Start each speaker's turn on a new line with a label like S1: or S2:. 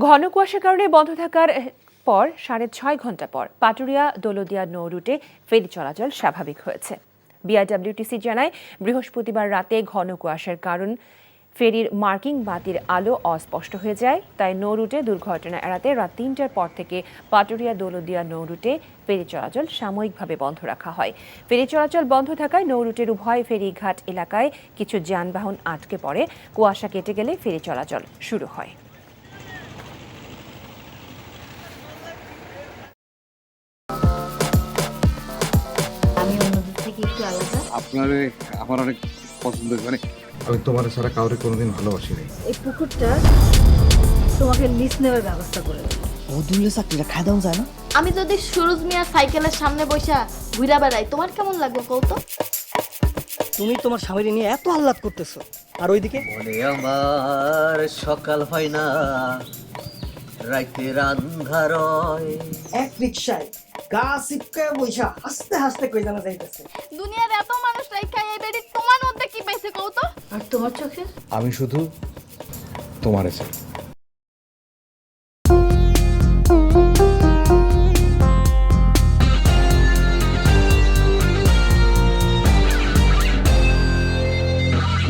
S1: ঘন কুয়াশার কারণে বন্ধ থাকার পর ৬.৫ ঘন্টা পর পাটুরিয়া দৌলতদিয়া নৌ রুটে ফেরি চলাচল স্বাভাবিক হয়েছে। বিআরডব্লিউটিসি জানায়, বৃহস্পতিবার রাতে ঘন কুয়াশার কারণ ফেরির মার্কিং বাতির আলো অস্পষ্ট হয়ে যায়। তাই নৌ রুটে দুর্ঘটনা এড়াতে রাত ৩টার পর থেকে পাটুরিয়া দৌলতদিয়া নৌ রুটে ফেরি চলাচল সাময়িকভাবে বন্ধ রাখা হয়। ফেরি চলাচল বন্ধ থাকায় নৌ রুটের উভয় ফেরিঘাট এলাকায় কিছু যানবাহন আটকে পড়ে। কুয়াশা কেটে গেলে ফেরি চলাচল শুরু হয়।
S2: আপনারে আমার অনেক পছন্দ, মানে আমি তোমার ছাড়া কাউরে কোনোদিন ভালোবাসি নাই।
S3: এই পুকুরটা তোমাকে লিজ নেওয়ার ব্যবস্থা করে দেব।
S4: বদুল্লে চাকরিটা খাই দাও যায় না।
S5: আমি যদি সুরজ মিয়া সাইকেলের সামনে বসা ঘুরা বেড়াই, তোমার কেমন লাগবে কৌতো?
S4: তুমি তোমার স্বামীর নিয়ে এত আহ্লাদ করতেছো, আর ওইদিকে
S6: বলে আমার সকাল হয় না, রাইতের আন্ধার হয়।
S4: এক রিক্সায় গা সিপকায় বইসা হাসতে হাসতে কই জানা যাইতেছে।
S5: দুনিয়ার এত মানুষ রাইখা এই বেডি তোমার মধ্যে কি পাইছে কৌতো? আর তোমার চোখে
S2: আমি শুধু তোমারে চাই।